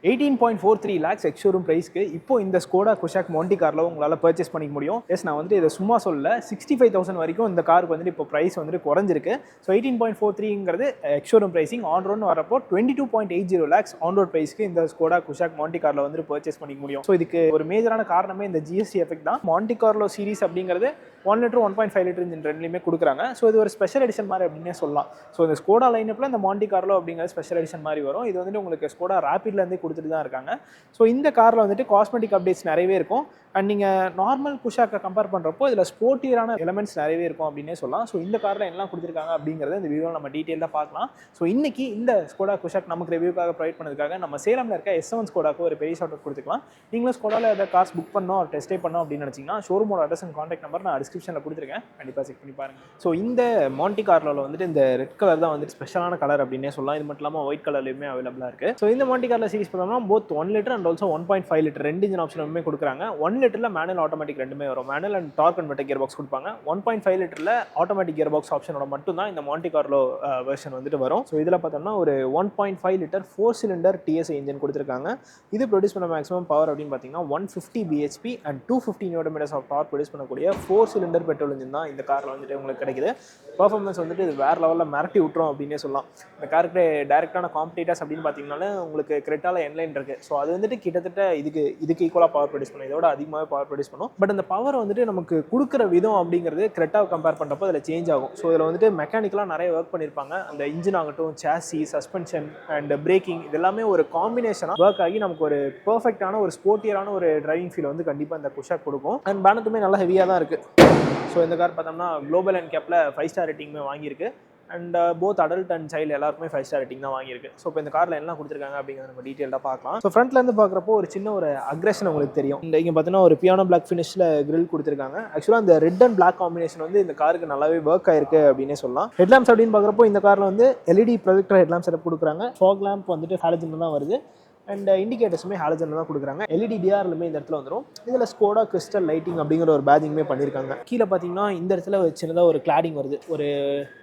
18.43 lakhs X showroom ப்ரைஸ்க்கு இப்போ இந்த ஸ்கோடா குஷாக் மாண்டி காரில் உங்களால் பர்ச்சேஸ் பண்ணிக்க முடியும். எஸ், நான் வந்துட்டு இதை சும்மா சொல்ல 65,000 வரைக்கும் இந்த காருக்கு வந்துட்டு இப்போ ப்ரைஸ் வந்துட்டு குறைஞ்சிருக்கு. ஸோ 18.43ங்கிறது எக்ஸ் ஷோரூம் ப்ரைஸிங். ஆன் ரோட்னு வரப்போ 22.80 lakhs ஆன் ரோட் ப்ரைஸ்க்கு இந்த ஸ்கோடா குஷாக் மாண்டி காரில் வந்துட்டு பர்ச்சேஸ் பண்ணிக்க முடியும். ஸோ இதுக்கு ஒரு மேஜரான காரணமே இந்த ஜிஎஸ்டி எஃபெக்ட் தான். மாண்டி கார்லோ சீரிஸ் அப்படிங்கிறது 1 லிட்டர் 1.5 லிட்டர் இன்ஜின் ரெண்டுலையுமே கொடுக்குறாங்க. ஸோ இது ஒரு ஸ்பெஷல் எடிஷன் மாதிரி அப்படின்னே சொல்லலாம். ஸோ இந்த ஸ்கோடா லைனப்பில் இந்த மாண்டி கார்லோ அப்படிங்கிறது ஸ்பெஷல் எடிஷன் மாதிரி வரும். இது வந்துட்டு உங்களுக்கு ஸ்கோடா ரேபிட்லேருந்தே கொடுத்துட்டு தான் இருக்காங்க. ஸோ இந்த காரில் வந்துட்டு காஸ்மெட்டிக் அப்டேட்ஸ் நிறையவே இருக்கும். அண்ட் நீங்கள் நார்மல் குஷாக்கை கம்பேர் பண்ணுறப்போ இதில் ஸ்போர்ட்டியரான எலமெண்ட்ஸ் நிறையவே இருக்கும் அப்படின்னே சொல்லலாம். ஸோ இந்த காரில் எல்லாம் கொடுத்துருக்காங்க அப்படிங்கிறத இந்த வீடியோவில் நம்ம டீட்டெயிலாக பார்க்கலாம். ஸோ இன்றைக்கி இந்த ஸ்கோடா குஷாக் நமக்கு ரிவ்யூக்காக ப்ரொவைட் பண்ணதுக்காக நம்ம சேலமில் இருக்க S7 ஸ்கோடாக்கு ஒரு பெரிய ஷார்ட் கொடுத்துக்கலாம். நீங்களும் ஸ்கோடாவில் ஏதாவது கார்ஸ் புக் பண்ணோம் டெஸ்ட் ட்ரைவ் பண்ணோம் அப்படின்னு நினச்சிங்கன்னா ஷோரூமோட அட்ரஸ் அண்ட் கான்டாக்ட் நம்பர் நான் டிஸ்கிரிப்ஷனில் கொடுத்துருக்கேன். கண்டிப்பாக செக் பண்ணி பாருங்கள். ஸோ இந்த மாண்டி கார்லோவில் வந்துட்டு இந்த ரெட் கலர் தான் வந்துட்டு ஸ்பெஷலான கலர் அப்படின்னே சொல்லலாம். இது மட்டும் இல்லாமல் ஒயிட் கலர்லையுமே அவைலபிளாக இருக்குது. ஸோ இந்த மாண்டி கார்ல சீரிஸ் பார்த்தோம்னா both 1 litre and also 1.5 litre ரெண்டு இன்ஜின் ஆப்ஷனுமே கொடுக்குறாங்க. 1 லிட்டரில் மேனுவல் ஆட்டோமேட்டிக் ரெண்டுமே வரும். Manual and dark converter gear box கொடுப்பாங்க. 1.5 லிட்டரில் ஆட்டோமேட்டிக் கியர் பாக்ஸ் ஆப்ஷனோட மட்டும் தான் இந்த மாண்டி கார்லோ வெர்ஷன் வந்துட்டு வரும். ஸோ இதில் பார்த்தோம்னா ஒரு 1.5 லிட்டர் 4 சிலிண்டர் TSI இன்ஜின் கொடுத்துருக்காங்க. இது ப்ரொடியூஸ் பண்ண மேக்ஸிமம் பவர் அப்படின்னு பார்த்தீங்கன்னா 150 bhp and 250 Nm of torque produce பண்ணக்கூடிய 4 சிலிண்டர் பெட்ரோல் இன்ஜின் தான் இந்த காரில் வந்துட்டு உங்களுக்கு கிடைக்குது. பர்ஃபார்மன்ஸ் வந்துட்டு இது வேறு லெவலில் மிரட்டி விட்டுரும் அப்படின்னே சொல்லலாம். இந்த காருக்கு டைரக்டான காம்படிட்டர்ஸ் அப்படின்னு பார்த்தீங்கன்னாலே உங்களுக்கு கிரெட்டால என்லைன் இருக்குது. ஸோ அது வந்துட்டு கிட்டத்தட்ட இதுக்கு ஈக்குவலாக பவர் ப்ரொடியூஸ் பண்ணும், இதோட அதிகமாகவே பவர் ப்ரொடியூஸ் பண்ணும். பட் அந்த பவர் வந்துட்டு நமக்கு கொடுக்குற விதம் அப்படிங்கிறது கிரெட்டாவை கம்பேர் பண்ணுறப்போ அதில் சேஞ்ச் ஆகும். ஸோ இதில் வந்துட்டு மெக்கானிக்கலாக நிறைய ஒர்க் பண்ணியிருப்பாங்க. அந்த இன்ஜின் ஆகட்டும், சாசி, சஸ்பென்ஷன் அண்ட் பிரேக்கிங் இதெல்லாமே ஒரு காம்பினேஷனாக ஒர்க் ஆகி நமக்கு ஒரு பர்ஃபெக்டான ஒரு ஸ்போர்ட்டியரான ஒரு டிரைவிங் ஃபீல் வந்து கண்டிப்பாக இந்த குஷாக் கொடுக்கும். அண்ட் பேனட்டுமே நல்லா ஹெவியாக தான் இருக்குது. ஸோ இந்த கார் பார்த்தோம்னா குளோபல் அண்ட் கேப்பில் 5 ஸ்டார் ரேட்டிங்குமே வாங்கியிருக்கு. And both adult and child எல்லாருக்குமே 5 ஸ்டார் ரேட்டிங் தான் வாங்கியிருக்கு. ஸோ இப்போ இந்த காரில் என்ன கொடுத்துருக்காங்க அப்படிங்கிறத நம்ம டீட்டெயிலாக பார்க்கலாம். ஸோ ஃப்ரண்ட்லேருந்து பார்க்குறப்போ ஒரு சின்ன ஒரு அக்ரெஷன் உங்களுக்கு தெரியும். இங்கே பார்த்தீங்கன்னா ஒரு பியானோ பிளாக் ஃபினிஷில் கிரில் கொடுத்துருக்காங்க. ஆக்சுவலாக அந்த ரெட் அண்ட் பிளாக் காம்பினேஷன் வந்து இந்த காருக்கு நல்லாவே ஒர்க் ஆயிருக்கு அப்படின்னே சொல்லலாம். ஹெட்லாம்ப்ஸ் அப்படின்னு பார்க்குறப்போ இந்த காரில் வந்து LED ப்ரொஜெக்டர் ஹெட்லாம்ப் செட்டப் கொடுக்குறாங்க. ஃபாக் லேம்ப் வந்துட்டு ஹாலஜன் தான் வருது. அண்ட் இண்டிகேட்டர்ஸுமே ஹாலஜனில் தான் கொடுக்குறாங்க. LED DRLமே இந்த இடத்துல வந்துடும். இதில் ஸ்கோடா கிறிஸ்டல் லைட்டிங் அப்படிங்கிற ஒரு பேஜிங்குமே பண்ணியிருக்காங்க. கீழே பார்த்தீங்கன்னா இந்த இடத்துல சின்னதாக ஒரு கிளாடிங் வருது. ஒரு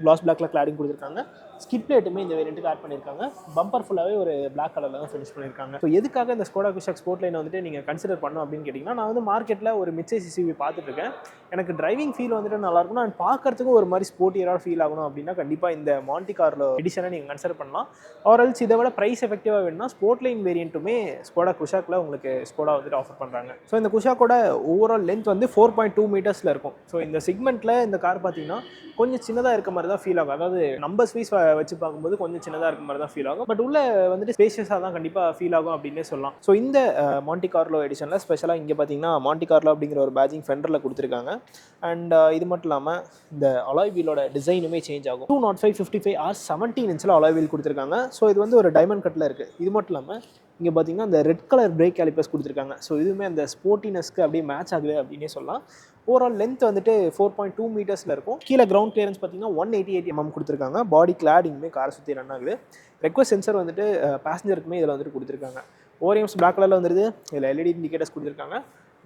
கிளாஸ் பிளாக்ல கிளாடிங் கொடுத்துருக்காங்க. ஸ்கிட் பிளேட்டுமே இந்த வேரியண்ட்டுக்கு ஆட் பண்ணியிருக்காங்க. பம்பர் ஃபுல்லாகவே ஒரு பிளாக் கலரில் தான் ஃபினிஷ் பண்ணியிருக்காங்க. ஸோ எதுக்காக இந்த ஸ்கோடா குஷாக் ஸ்போர்ட் லைனை வந்துட்டு நீங்கள் கன்சிடர் பண்ணோம் அப்படின்னு கேட்டிங்கன்னா, நான் வந்து மார்க்கெட்டில் ஒரு மிட்சைஸ் SUV பார்த்துட்டு இருக்கேன். எனக்கு டிரைவிங் ஃபீல் வந்துட்டு நல்லாயிருக்கும். நான் பார்க்கறதுக்கும் ஒரு மாதிரி ஸ்போர்ட்டியராக ஃபீல் ஆகணும் அப்படின்னா கண்டிப்பாக இந்த மாண்டி கார்லோ எடிஷனை நீங்கள் கன்சிடர் பண்ணலாம். ஆர்எல்ஸ் இதை விட ப்ரைஸ் எஃபெக்டிவாக வேணும்னா ஸ்போர்ட் லைன் வேரியண்ட்டுமே ஸ்கோடா குஷாக்கில் உங்களுக்கு ஸ்கோடா வந்துட்டு ஆஃபர் பண்ணுறாங்க. ஸோ இந்த குஷாக்கோட ஓவரால் லென்த் வந்து 4.2 மீட்டர்ஸில் இருக்கும். ஸோ இந்த செக்மெண்ட்டில் இந்த கார் பார்த்தீங்கன்னா கொஞ்சம் சின்னதாக இருக்க மாதிரி தான் ஃபீல் ஆகும். அதாவது நம்பர்ஸ் வைஸ் வச்சு பார்க்கும்போது கொஞ்சம் சின்னதாக இருக்க மாதிரி தான் ஃபீல் ஆகும். பட் உள்ள வந்துட்டு ஸ்பேஷியஸாக தான் கண்டிப்பாக ஃபீல் ஆகும் அப்படின்னே சொல்லலாம். ஸோ இந்த மாண்டி கார்லோ எடிஷனில் ஸ்பெஷலாக இங்கே பார்த்தீங்கன்னா மாண்டி கார்லோ அப்படிங்கிற ஒரு பேஜிங் ஃபெண்டரில் கொடுத்துருக்காங்க. அண்ட் இது மட்டும் இல்லாமல் இந்த அலாய் வீலோட டிசைனுமே சேஞ்ச் ஆகும். 205/55 R17 இன்ச்சில் அலாய் வீல் கொடுத்துருக்காங்க. ஸோ இது வந்து ஒரு டைமண்ட் கட்டில் இருக்குது. இது மட்டும் இல்லாமல் இங்கே பார்த்தீங்கன்னா இந்த ரெட் கலர் பிரேக் கேலிப்பர்ஸ் கொடுத்துருக்காங்க. ஸோ இதுவுமே அந்த ஸ்போர்ட்டினஸ்க்கு அப்படியே மேட்ச் ஆகுது அப்படின்னே சொல்லலாம். ஓவரால் லென்த் வந்துட்டு 4.2 மீட்டர்ஸில் இருக்கும். கீழே கிரவுண்ட் கிளியரன்ஸ் பார்த்தீங்கன்னா 188 mm கொடுத்துருக்காங்க. பாடி கிளாடிங்குமே காரை சுற்றி ரன் ஆகுது. ரெக்வஸ்ட் சென்சர் வந்துட்டு பேசஞ்சருக்குமே இதில் வந்துட்டு கொடுத்துருக்காங்க. ஓரியம்ஸ் பிளாக் கலரில் வந்துருது. இதில் LED இண்டிகேட்டர்ஸ் கொடுத்துருக்காங்க.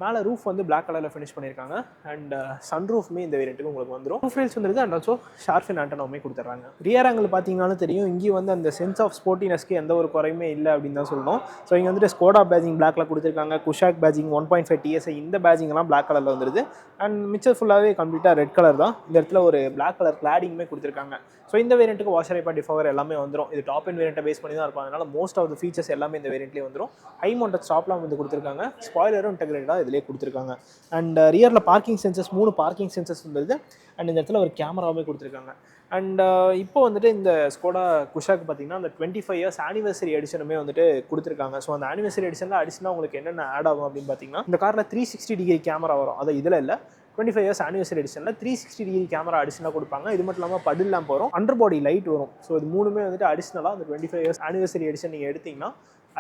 மேலே ரூஃப் வந்து பிளாக் கலரில் ஃபினிஷ் பண்ணியிருக்காங்க. அண்ட் சன் ரூஃப்மே இந்த வேரியண்ட்டுக்கு உங்களுக்கு வந்துடும். ரூஃப் ரீல்ஸ் வந்துருது. அண்ட் ஆல்சோ ஷார்ஃபின் ஆண்டனாவுமே கொடுத்துட்றாங்க. ரியர் ஆங்கிள் பார்த்தீங்கன்னாலும் தெரியும், இங்கேயும் வந்து அந்த சென்ஸ் ஆஃப் ஸ்போர்ட்டினஸ்க்கு எந்த ஒரு குறையுமே இல்லை அப்படின்னு தான் சொல்லணும். ஸோ இங்கே வந்துட்டு ஸ்கோடா பேஜிங் பிளாக்ல கொடுத்துருக்காங்க. குஷாக் பேஜிங் 1.5 TSI இந்த பேஜிங்லாம் பிளாக் கலரில் வந்துருது. அண்ட் மிச்சர் ஃபுல்லாகவே கம்ப்ளீட்டாக ரெட் கலர் தான். இந்த இடத்துல ஒரு பிளாக் கலர் கிளாடிங்குமே கொடுத்துருக்காங்க. ஸோ இந்த வேரியண்ட்டுக்கு வாஷர் ஐப்பா டிஃபவர் எல்லாமே வந்துடும். இது டாப் அண்ட் வேரியண்ட்டை பேஸ் பண்ணி தான் இருக்கும். அதனால மோஸ்ட் ஆஃப் த ஃபீச்சர்ஸ் எல்லாமே இந்த வேரியண்ட்லேயே வந்துடும். ஹை மவுண்டட் ஸ்டாப்லாம் வந்து கொடுத்துருக்காங்க. ஸ்பாய்லரும் இன்டெகிரேட்டடாக இதிலே கொடுத்துருக்காங்க. அண்ட் ரியரில் பார்க்கிங் சென்சர்ஸ் 3 பார்க்கிங் சென்சர்ஸ் வந்துருது. அண்ட் இந்த இடத்துல ஒரு கேமராவே கொடுத்துருக்காங்க. அண்ட் இப்போ வந்துட்டு இந்த ஸ்கோடா குஷாக் பார்த்தீங்கன்னா அந்த 25 இயர்ஸ் ஆனிவர்சரி எடிஷனுமே வந்துட்டு கொடுத்துருக்காங்க. ஸோ அந்த ஆனிவர்சரி எடிஷனில் அடிஷனாக உங்களுக்கு என்னென்ன ஆட் ஆகும் அப்படின்னு பார்த்தீங்கன்னா, இந்த காரில் 360 டிகிரி கேமரா வரும். அது இதில் இல்லை. 25 இயர்ஸ் ஆனிவர்சரி எடிஷனில் 360 டிகிரி கேமரா அடிஷனாக கொடுப்பாங்க. இது மட்டும் இல்லாமல் படில் லேம்ப் வரும், அண்டர் பாடி லைட் வரும். ஸோ இது மூணுமே வந்துட்டு அடிஷனலாக அந்த 25 இயர்ஸ் ஆனிவர்சரி எடிஷன் நீங்கள் எடுத்திங்கன்னா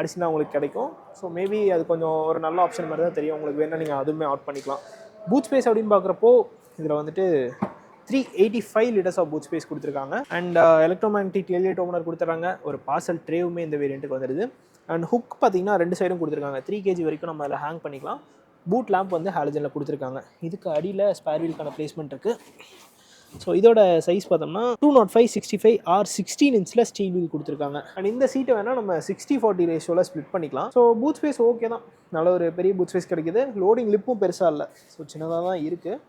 அடிஷனாக உங்களுக்கு கிடைக்கும். ஸோ மேபி அது கொஞ்சம் ஒரு நல்ல ஆப்ஷன் மாதிரி தான் தெரியும். உங்களுக்கு வேணால் நீங்கள் அதுவுமே ஆட் பண்ணிக்கலாம். பூட் ஸ்பேஸ் அப்படின்னு பார்க்குறப்போ இதில் வந்துட்டு 385 லிட்டர்ஸ் ஆஃப் பூட் ஸ்பேஸ் கொடுத்துருக்காங்க. அண்ட் எலக்ட்ரோமேக்னெட்டிக் டெயில்லைட் ஓப்பனர் கொடுத்துட்றாங்க. ஒரு பார்சல் ட்ரேவுமே இந்த வேரியண்ட்டுக்கு வந்துடுது. அண்ட் ஹுக் பார்த்தீங்கன்னா 2 சைடும் கொடுத்துருக்காங்க. 3 kg வரைக்கும் நம்ம அதில் ஹேங் பண்ணிக்கலாம். பூட் லேம்ப் வந்து ஹாலஜனில் கொடுத்துருக்காங்க. இதுக்கு அடியில் ஸ்பேர் வீலுக்கான பிளேஸ்மெண்ட் இருக்குது. ஸோ இதோட சைஸ் பார்த்தோம்னா 205/65 16 ஸ்டீல் வீல் கொடுத்துருக்காங்க. அண்ட் இந்த சீட்டை வேணால் நம்ம 60/40 ரேஷியோவில் ஸ்ப்ளிட் பண்ணிக்கலாம். ஸோ பூட் ஸ்பேஸ் ஓகே தான், நல்ல ஒரு பெரிய பூட் ஸ்பேஸ் கிடைக்குது. லோடிங் லிப்பும் பெருசாக இல்லை, ஸோ சின்னதாக தான் இருக்குது.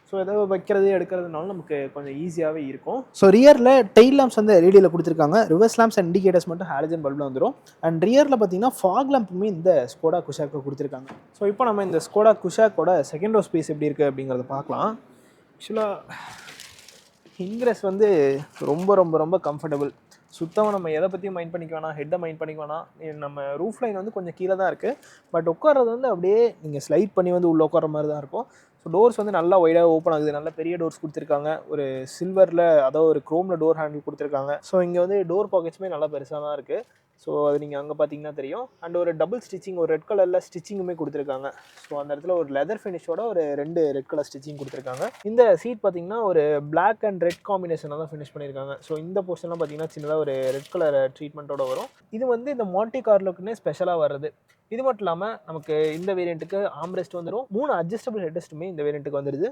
ஸோ எதாவது வைக்கிறது எடுக்கிறதுனால நமக்கு கொஞ்சம் ஈஸியாகவே இருக்கும். ஸோ ரியரில் டெயில் லேம்ப்ஸ் வந்து எல்இடியில் கொடுத்துருக்காங்க. ரிவர்ஸ் லேம்ப்ஸ் அண்ட் இண்டிகேட்டர்ஸ் மட்டும் ஹாலஜன் பல்பில் வந்துடும். அண்ட் ரியரில் பார்த்தீங்கன்னா ஃபாக் லேம்புமே இந்த ஸ்கோடா குஷாக்கு கொடுத்துருக்காங்க. ஸோ இப்போ நம்ம இந்த ஸ்கோடா குஷாக்கோட செகண்ட் ரோ ஸ்பேஸ் எப்படி இருக்குது அப்படிங்கிறத பார்க்கலாம். ஆக்சுவலாக இன்க்ரெஸ் வந்து ரொம்ப ரொம்ப ரொம்ப கம்ஃபர்டபுள். சுத்தமாக நம்ம எதை பற்றியும் மைண்ட் பண்ணிக்க வேணாம், ஹெட்டை மைண்ட் பண்ணிக்க வேணாம். நம்ம ரூஃப் லைன் வந்து கொஞ்சம் கீழே தான் இருக்குது, பட் உட்கார்றது வந்து அப்படியே நீங்கள் ஸ்லைட் பண்ணி வந்து உள்ளே உட்கார மாதிரி தான் இருக்கும். ஸோ டோர்ஸ் வந்து நல்லா வைடாக ஓப்பன் ஆகுது, நல்ல பெரிய டோர்ஸ் கொடுத்துருக்காங்க. ஒரு சில்வரில் அதாவது ஒரு க்ரோமில் டோர் ஹேண்டில் கொடுத்துருக்காங்க. ஸோ இங்கே வந்து டோர் பாக்கெட்ஸுமே நல்லா பெருசாக தான் இருக்குது. ஸோ அது நீங்கள் அங்கே பார்த்தீங்கன்னா தெரியும். அண்ட் ஒரு டபுள் ஸ்டிச்சிங், ஒரு ரெட் கலரில் ஸ்டிச்சிங்குமே கொடுத்துருக்காங்க. ஸோ அந்த இடத்துல ஒரு லெதர் ஃபினிஷோட ஒரு 2 ரெட் கலர் ஸ்டிச்சிங் கொடுத்துருக்காங்க. இந்த சீட் பார்த்தீங்கன்னா ஒரு பிளாக் அண்ட் ரெட் காம்பினேஷனாக தான் ஃபினிஷ் பண்ணியிருக்காங்க. ஸோ இந்த போர்ஷன்லாம் பார்த்தீங்கன்னா சின்னதாக ஒரு ரெட் கலர் ட்ரீட்மெண்ட்டோட வரும். இது வந்து இந்த மாண்டி கார்லோக்குன்னே ஸ்பெஷலாக வர்றது. இது மட்டும் இல்லாமல் நமக்கு இந்த வேரியண்ட்டுக்கு ஆம்ரெஸ்ட் வந்துடும். 3 அட்ஜஸ்டபிள் ஹெட்ரெஸ்ட்டுமே இந்த வேரியண்ட்டுக்கு வந்துடுது.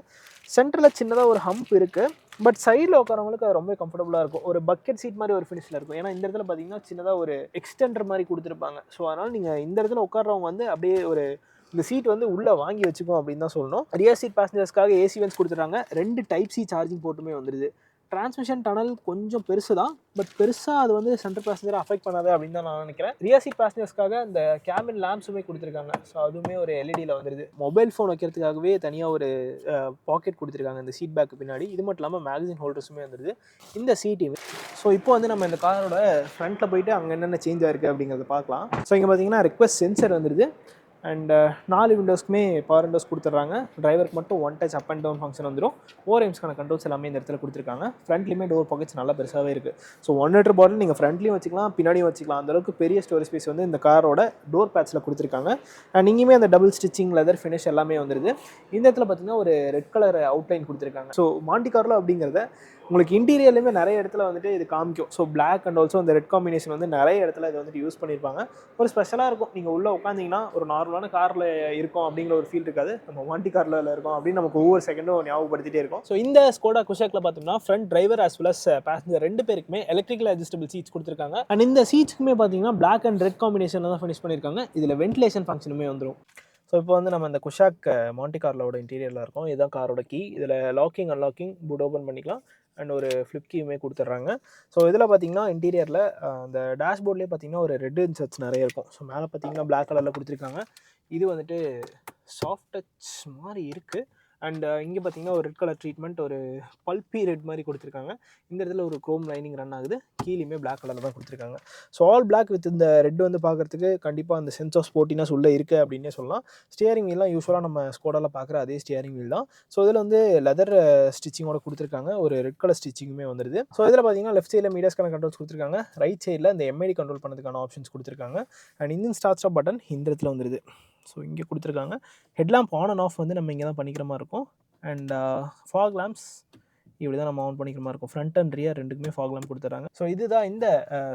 சென்டரில் சின்னதாக ஒரு ஹம்ப் இருக்குது, பட் சைடில் உட்காரவங்களுக்கு அது ரொம்ப கம்ஃபர்டபுளாக இருக்கும். ஒரு பக்கெட் சீட் மாதிரி ஒரு ஃபினிஷில் இருக்கும். ஏன்னா இந்த இடத்துல பார்த்தீங்கன்னா சின்னதாக ஒரு எக்ஸ்டெண்டர் மாதிரி கொடுத்துருப்பாங்க. ஸோ அதனால் நீங்கள் இந்த இடத்துல உட்காரவங்க வந்து அப்படியே ஒரு இந்த சீட் வந்து உள்ளே வாங்கி வச்சுக்கோம் அப்படின்னு தான் சொல்லணும். ரியர் சீட் பேசஞ்சர்ஸ்க்காக ஏசி வென்ஸ் கொடுத்துட்றாங்க. 2 டைப் சி சார்ஜிங் போர்ட்டுமே வந்துடுது. டிரான்ஸ்மிஷன் டனல் கொஞ்சம் பெருசு தான், பட் பெருசாக அது வந்து சென்டர் பேசஞ்சரை அஃபெக்ட் பண்ணாது அப்படின்னு தான் நான் நினைக்கிறேன். ரியர் சீட் பேசஞ்சர்ஸ்க்காக இந்த கேபின் லேம்ப்ஸுமே கொடுத்துருக்காங்க. ஸோ அதுவுமே ஒரு எல்இடியில் வந்துடுது. மொபைல் ஃபோன் வைக்கிறதுக்காகவே தனியாக ஒரு பாக்கெட் கொடுத்துருக்காங்க இந்த சீட் பேக்கு பின்னாடி. இது மட்டும் இல்லாமல் மேகசின் ஹோல்டர்ஸுமே வந்துடுது இந்த சீட்டுமே. ஸோ இப்போ வந்து நம்ம இந்த காரோட ஃப்ரண்ட்டில் போயிட்டு அங்கே என்னென்ன சேஞ்ச் ஆயிருக்கு அப்படிங்கிறத பார்க்கலாம். ஸோ இங்கே பார்த்தீங்கன்னா ரெக்வஸ்ட் சென்சர் வந்துடுது. அண்ட் 4 விண்டோஸ்க்குமே பவர் விண்டோஸ் கொடுத்துட்றாங்க. டிரைவருக்கு மட்டும் one touch up and down function வந்துடும். ஓஆர்எம்ஸ்க்கான கண்ட்ரோல்ஸ் எல்லாமே இந்த இடத்துல கொடுத்துருக்காங்க. ஃப்ரண்ட்லேயுமே டோர் பாக்கெட்ஸ் நல்லா பெருசாகவே இருக்குது. ஸோ 1 லிட்டர் பாட்டில் நீங்கள் ஃப்ரண்ட்லேயும் வச்சுக்கலாம், பின்னாடியும் வச்சுக்கலாம். அந்தளவுக்கு பெரிய ஸ்டோரேஜ் ஸ்பேஸ் வந்து இந்த காரோட டோர் பேட்சில் கொடுத்துருக்காங்க. அண்ட் இங்கேயுமே அந்த டபுள் ஸ்டிச்சிங் லெதர் ஃபினிஷ் எல்லாமே வந்துடுது. இந்த இடத்துல பார்த்தீங்கன்னா ஒரு ரெட் கலர் அவுட்லைன் கொடுத்துருக்காங்க. ஸோ மாண்டி கார்லோ அப்படிங்கிறத உங்களுக்கு இன்டீரியர்லேயுமே நிறைய இடத்துல வந்துட்டு இது காமிக்கும். ஸோ பிளாக் அண்ட் ஆல்சோ அந்த ரெட் காம்பினேஷன் வந்து நிறைய இடத்துல இது வந்துட்டு யூஸ் பண்ணியிருப்பாங்க. ஒரு ஸ்பெஷலாக இருக்கும். நீங்கள் உள்ளே உட்காந்திங்கன்னா ஒரு நார்மலான காரில் இருக்கும் அப்படிங்கிற ஒரு ஃபீல் இருக்காது. நம்ம மாண்டி காரில் இருக்கும் அப்படின்னு நமக்கு ஒவ்வொரு செகண்டும் ஞாபகப்படுத்திட்டே இருக்கும். ஸோ இந்த ஸ்கோடா குஷாக்கில் பார்த்தோம்னா front driver as well as passenger 2 பேருக்குமே எலக்ட்ரிக்கல் அட்ஜஸ்டபிள் சீட்ஸ் கொடுத்துருக்காங்க. அண்ட் இந்த சீட்ஸ்க்குமே பார்த்தீங்கன்னா பிளாக் அண்ட் ரெட் காம்பினேஷனில் தான் ஃபினிஷ் பண்ணியிருக்காங்க. இதில் வென்டிலேஷன் ஃபங்க்ஷனுமே வந்துடும். ஸோ இப்போ வந்து நம்ம இந்த குஷாக் மாண்டி கார்லோட இன்டீரியரில் இருக்கோம். இதுதான் காரோட கீ. இதில் லாக்கிங் அன்லாக்கிங் பூட் ஓப்பன் பண்ணிக்கலாம். அண்ட் ஒரு ஃப்ளிப் கீயுமே கொடுத்துட்றாங்க. ஸோ இதில் பார்த்தீங்கன்னா இன்டீரியரில் அந்த டேஷ்போர்ட்லேயே பார்த்தீங்கன்னா ஒரு ரெட் இன்சர்ட்ஸ் நிறைய இருக்கும். ஸோ மேலே பார்த்தீங்கன்னா பிளாக் கலரில் கொடுத்துருக்காங்க. இது வந்துட்டு சாஃப்ட் டச் மாதிரி இருக்குது. அண்ட் இங்கே பார்த்தீங்கன்னா ஒரு ரெட் கலர் ட்ரீட்மெண்ட், ஒரு பல்பி ரெட் மாதிரி கொடுத்துருக்காங்க. இந்த இடத்துல ஒரு க்ரோம் லைனிங் ரன் ஆகுது. கீழேயுமே பிளாக் கலரில் தான் கொடுத்துருக்காங்க. ஸோ ஆல் பிளாக் வித் இந்த ரெட் வந்து பார்க்குறதுக்கு கண்டிப்பாக அந்த சென்ஸ் ஆஃப் ஸ்போர்ட்டினஸ் உள்ளே இருக்குது அப்படின்னே சொல்லலாம். ஸ்டியரிங் வீல்லாம் யூஸ்வலாக நம்ம ஸ்கோடாவில் பார்க்குற அதே ஸ்டியரிங் வீல் தான். ஸோ இதில் வந்து லெதர் ஸ்டிச்சிங்கோட கொடுத்துருக்காங்க. ஒரு ரெட் கலர் ஸ்டிச்சிங்குமே வந்துடுது. ஸோ இதில் பார்த்தீங்கன்னா லெஃப்ட் சைடில் மீடியாஸ்க்கான கண்ட்ரோல்ஸ் கொடுத்துருக்காங்க. ரைட் சைடில் இந்த எம்ஐடி கண்ட்ரோல் பண்ணதுக்கான ஆப்ஷன்ஸ் கொடுத்துருக்காங்க. And engine start stop button இந்த இடத்துல வந்துடுது. ஸோ இங்கே கொடுத்துருக்காங்க. ஹெட்லாம்ப் ஆன் அண்ட் ஆஃப் வந்து நம்ம இங்கே தான் பண்ணிக்கிற மாதிரி இருக்கும். அண்ட் ஃபாக் லேம்ப்ஸ் இப்படி தான் நம்ம ஆன் பண்ணிக்கிற மாதிரி இருக்கும். ஃப்ரண்ட் அண்ட் ரியர் ரெண்டுக்குமே ஃபாக் லேம்ப் கொடுத்துறாங்க. ஸோ இதுதான் இந்த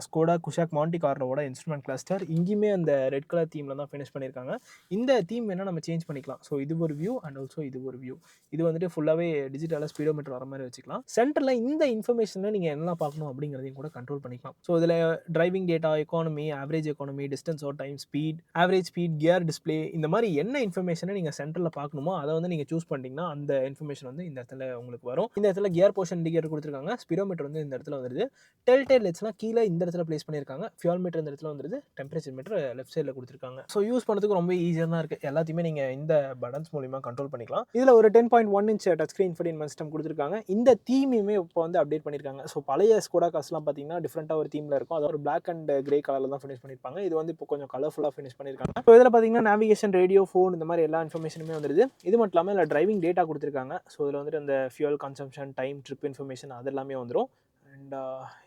ஸ்கோடா குஷாக் மாண்டி கார்லோட இன்ஸ்ட்ருமெண்ட் கிளஸ்டர். இங்கேயுமே அந்த ரெட் கலர் தீமில் தான் ஃபினிஷ் பண்ணியிருக்காங்க. இந்த தீம் வேணால் நம்ம சேஞ்ச் பண்ணிக்கலாம். ஸோ இது ஒரு வியூ அண்ட் ஆல்சோ இது ஒரு வியூ. இது வந்துட்டு ஃபுல்லாகவே டிஜிட்டலாக ஸ்பீடோமீட்டர் வர மாதிரி வச்சுக்கலாம். சென்டரில் இந்த இன்ஃபர்மேஷனை நீங்கள் என்னெல்லாம் பார்க்கணும் அப்படிங்கிறதையும் கூட கண்ட்ரோல் பண்ணிக்கலாம். ஸோ இதில் driving data, economy, average economy, distance or time, speed, average speed, gear display, இந்த மாதிரி என்ன இன்ஃபர்மேஷனை நீங்கள் சென்டரில் பார்க்கணுமோ அதை வந்து நீங்கள் சூஸ் பண்ணிட்டீங்கன்னா அந்த இன்ஃபர்மேஷன் வந்து இந்த இடத்துல உங்களுக்கு வரும். இந்த இடத்துல கியர் போர்ஷன் இண்டிகேட்டர் கொடுத்துருக்காங்க. ஸ்பீடோமீட்டர் வந்து இந்த இடத்துல வந்துருது. டெல் லைட்ஸ்லாம் கீழே இந்த இடத்துல பிளேஸ் பண்ணியிருக்காங்க. ஃபியூல் மீட்டர் இந்த இடத்துல வந்துருது. டெம்பரேச்சர் மீட்டர் லெஃப்ட் சைடில் கொடுத்துருக்காங்க. ஸோ யூஸ் பண்ணுறதுக்கு ரொம்ப ஈஸியாக தான் இருக்குது. எல்லாத்தையுமே நீங்கள் இந்த பட்டன்ஸ் மூலிமா கண்ட்ரோல் பண்ணிக்கலாம். இதில் ஒரு 10.1 inch touch screen infotainment system கொடுத்துருக்காங்க. இந்த தீமையுமே இப்போ வந்து அப்டேட் பண்ணியிருக்காங்க. ஸோ பழைய ஸ்கோடா கார்ஸ்லாம் பார்த்தீங்கன்னா டிஃப்ரெண்ட்டாக ஒரு தீமில் இருக்கும். அது ஒரு பிளாக் அண்ட் கிரே கலரில் தான் ஃபினிஷ் பண்ணியிருப்பாங்க. இது வந்து இப்போ கொஞ்சம் கலர்ஃபுல்லாக ஃபினிஷ் பண்ணியிருக்காங்க. ஸோ இதில் பார்த்தீங்கன்னா நேவிகேஷன், ரேடியோ, ஃபோன், இந்த மாதிரி எல்லா இன்ஃபர்மேஷனுமே வந்துருது. இது மட்டும் இல்லாமல் இதில் டிரைவிங் டேட்டா கொடுத்துருக்காங்க. ஸோ இதில் வந்துட்டு அந்த fuel consumption, time, trip information அது எல்லாமே வந்துடும். அண்ட்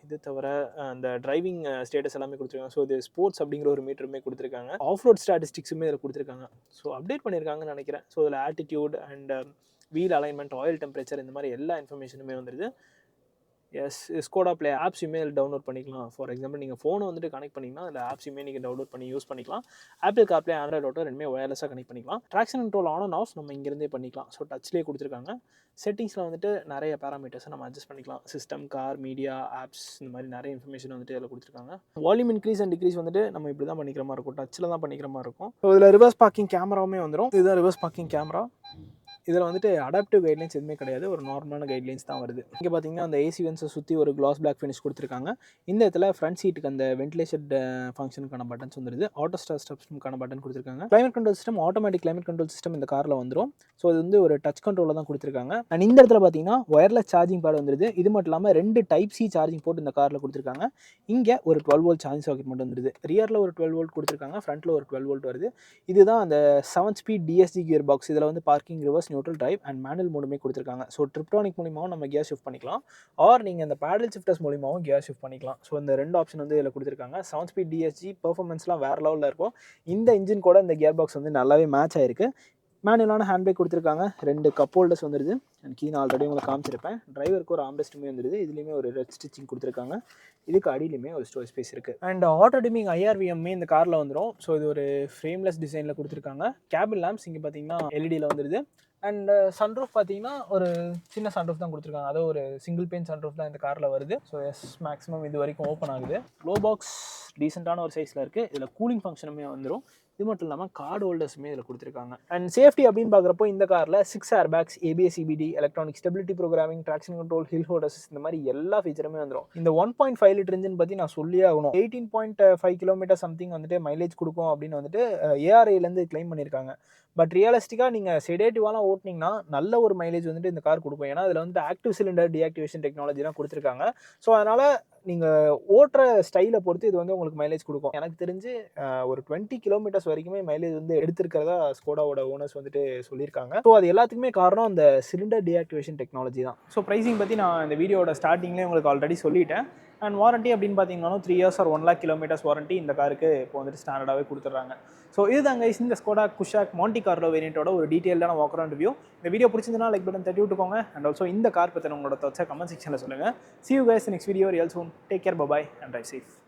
இது தவிர அந்த டிரைவிங் ஸ்டேட்டஸ் எல்லாமே கொடுத்துருக்காங்க. ஸோ இது ஸ்போர்ட்ஸ் அப்படிங்கிற ஒரு மீட்டருமே கொடுத்துருக்காங்க. ஆஃப் ரோட் ஸ்டாட்டிஸ்டிக்ஸுமே இதில் கொடுத்துருக்காங்க. ஸோ அப்டேட் பண்ணியிருக்காங்கன்னு நினைக்கிறேன். ஸோ இதில் attitude and wheel alignment, oil temperature, இந்த மாதிரி எல்லா இன்ஃபர்மேஷனுமே வந்துடுது. எஸ் ஸ்கோடா ப்ளே ஆப்ஸுமே டவுன்லோட் பண்ணிக்கலாம். ஃபார் எக்ஸாம்பிள் நீங்கள் ஃபோனை வந்துட்டு கனெக்ட் பண்ணிங்கன்னா அதில் ஆப்ஸுமே நீங்கள் டவுன்லோட் பண்ணி யூஸ் பண்ணிக்கலாம். ஆப்பிள் கார்ப்ளே, ஆண்ட்ராய்ட் ஆட்டோ ரெண்டுமே ஒயர்லெஸ்ஸாக கனெக்ட் பண்ணிக்கலாம். Traction control on and half நம்ம இங்கேருந்தே பண்ணிக்கலாம். ஸோ டச்லேயே கொடுத்துருக்காங்க. செட்டிங்ஸில் வந்துட்டு நிறைய பேராமீட்டர்ஸை நம்ம அட்ஜஸ்ட் பண்ணிக்கலாம். சிஸ்டம், கார், மீடியா, ஆப்ஸ் இந்த மாதிரி நிறைய இன்ஃபர்மேஷன் வந்துட்டு அதில் கொடுத்துருக்காங்க. வால்யூம் இன்க்ரீஸ் அண்ட் டிக்ரீஸ் வந்துட்டு நம்ம இப்படி தான் பண்ணிக்கிற மாதிரி இருக்கும். டச்சில் தான் பண்ணிக்கிற மாதிரி இருக்கும். ஸோ இதில் ரிவர்ஸ் பார்க்கிங் கேமராவுமே வந்துடும். இதுதான் ரிவர்ஸ் பார்க்கிங் கேமரா. இதில் வந்துட்டு அடாப்டிவ் கைட்லைன்ஸ் எதுவுமே கிடையாது, ஒரு நார்மலான கைட்லைன்ஸ் தான் வருது. இங்கே பார்த்தீங்கன்னா அந்த ஏசி வென்ஸை சுற்றி ஒரு கிளாஸ் பிளாக் ஃபினிஷ் கொடுத்துருக்காங்க. இந்த இடத்துல ஃப்ரண்ட் சீட்டுக்கு அந்த வென்டிலேஷன் ஃபங்க்ஷனுக்கான பட்டன்ஸ் வந்துருது. ஆட்டோ ஸ்டார்ட் ஸ்டெப்ஸ்க்கான பட்டன் கொடுத்துருக்காங்க. Climate control system, automatic climate control system இந்த காரில் வந்துடும். ஸோ இது வந்து ஒரு டச் கண்ட்ரோலில் தான் கொடுத்துருக்காங்க. அண்ட் இந்த இடத்துல பார்த்தீங்கன்னா ஒயர்லெஸ் சார்ஜிங் பேட் வந்துருது. இது மட்டும் இல்லாமல் 2 டைப் சி சார்ஜிங் போர்ட் இந்த காரில் கொடுத்துருக்காங்க. இங்கே ஒரு 12 வோல்ட் சார்ஜிங் சாக்கெட் மட்டும் வந்துருது. ரியரில் ஒரு 12 வோல்ட் கொடுத்துருக்காங்க, ஃப்ரண்ட்டில் ஒரு 12 வோல்ட் வருது. இதுதான் அந்த 7 ஸ்பீட் டிஎஸ்டி கியர் பாக்ஸ். இதில் வந்து parking, reverse, neutral, drive and manual மோடுமே கொடுத்துருக்காங்க. ஸோ ட்ரிப்டானிக் மூலியமாகவும் நம்ம கியர் ஷிஃப்ட் பண்ணிக்கலாம், ஆர் நீங்கள் இந்த பேடல் ஷிஃப்டர்ஸ் மூலியமாகவும் கியர் ஷிஃப்ட் பண்ணிக்கலாம். ஸோ இந்த 2 ஆப்ஷன் வந்து இதில் கொடுத்துருக்காங்க. 7 ஸ்பீட் டிஎஸ்ஜி பெர்ஃபார்மன்ஸ்லாம் வேறு லெவலில் இருக்கும். இந்த இன்ஜின் கூட இந்த கியர் பாக்ஸ் வந்து நல்லாவே மேட்ச் ஆயிருக்கு. மேனுவலான ஹேண்ட் பிரேக் கொடுத்துருக்காங்க. 2 கப் ஹோல்டர்ஸ் வந்துருது. அண்ட் கீழே ஆல்ரெடி உங்களுக்கு காமிச்சிருப்பேன். டிரைவருக்கு ஒரு ஆம்ரெஸ்ட்டுமே வந்துருது. இதுலேயுமே ஒரு ரெட் ஸ்டிச்சிங் கொடுத்துருக்காங்க. இதுக்கு அடியிலுமே ஒரு ஸ்டோரேஜ் ஸ்பேஸ் இருக்குது. அண்ட் ஆட்டோ டிமிங் ஐஆர்விஎம்மே இந்த காரில் வந்துடும். ஸோ இது ஒரு ஃப்ரேம்லெஸ் டிசைனில் கொடுத்துருக்காங்க. கேபின் லேம்ப்ஸ் இங்கே பார்த்தீங்கன்னா எல்இடியில் வந்துருது. அண்ட் சன்ரூஃப் பார்த்தீங்கன்னா ஒரு சின்ன சன்ரூஃப் தான் கொடுத்துருக்காங்க. அதாவது ஒரு சிங்கிள் பெயின் சன்ரூஃப் தான் இந்த காரில் வருது. ஸோ எஸ் மேக்ஸிமம் இது வரைக்கும் ஓப்பன் ஆகுது. க்ளோ பாக்ஸ் டீசெண்டான ஒரு சைஸில் இருக்குது. இதில் கூலிங் ஃபங்க்ஷனுமே வந்துடும். இது மட்டும் இல்லாமல் கார்டு ஹோல்டர்ஸுமே இதில் கொடுத்துருக்காங்க. அண்ட் சேஃப்டி அப்படின்னு பார்க்குறப்போ இந்த காரில் 6 air bags, ABS, CBD, electronic stability programming, traction control, hill holders இந்த மாதிரி எல்லா ஃபீச்சருமே வந்துடும். இந்த 1.5 லிட்டர் இன்ஜின் பற்றி நான் சொல்லியே ஆகணும். 18.5 கிலோமீட்டர் சம்திங் வந்துட்டு மைலேஜ் கொடுக்கும் அப்படின்னு வந்துட்டு ஏஆர்ஐலேருந்து கிளைம் பண்ணியிருக்காங்க. பட் ரியலிஸ்டிக்காக நீங்கள் செடேட்டிவாலாம் ஓட்டினீங்கன்னா நல்ல ஒரு மைலேஜ் வந்துட்டு இந்த கார் கொடுக்கும். ஏன்னா அதில் வந்து ஆக்டிவ் சிலிண்டர் டீஆக்டிவேஷன் டெக்னாலஜிலாம் கொடுத்துருக்காங்க. ஸோ அதனால் நீங்கள் ஓட்டுற ஸ்டைலை பொறுத்து இது வந்து உங்களுக்கு மைலேஜ் கொடுக்கும். எனக்கு தெரிஞ்சு ஒரு 20 கிலோமீட்டர்ஸ் வரைக்குமே மைலேஜ் வந்து எடுத்திருக்கிறதா ஸ்கோடாவோட ஓனர்ஸ் வந்துட்டு சொல்லியிருக்காங்க. ஸோ அது எல்லாத்துக்குமே காரணம் அந்த சிலிண்டர் டீஆக்டிவேஷன் டெக்னாலஜி தான். ஸோ ப்ரைஸிங் பற்றி நான் இந்த வீடியோட ஸ்டார்டிங்லேயே உங்களுக்கு ஆல்ரெடி சொல்லிட்டேன். அண்ட் வாரண்ட்டி அப்படின்னு பார்த்தீங்கன்னா 3 years or 1 lakh kilometres warranty இந்த காருக்கு இப்போ வந்துட்டு ஸ்டாண்டர்டாகவே கொடுத்துட்றாங்க. ஸோ இதுதாங்க இந்த ஸ்கோடா குஷாக் மாண்டி கார்லோ வேரியண்ட்டோட ஒரு டீட்டெயிலான வாக் அரவுண்ட் ரிவ்யூ. இந்த வீடியோ பிடிச்சிருந்தா லைக் பட்டன் தட்டி விட்டுக்கோங்க. அண்ட் ஆல்சோ இந்த கார் பற்றின உங்களோட தோச்சா கமெண்ட் செக்ஷனில் சொல்லுங்கள். See you guys in next video real soon. Take care, bye bye and drive safe.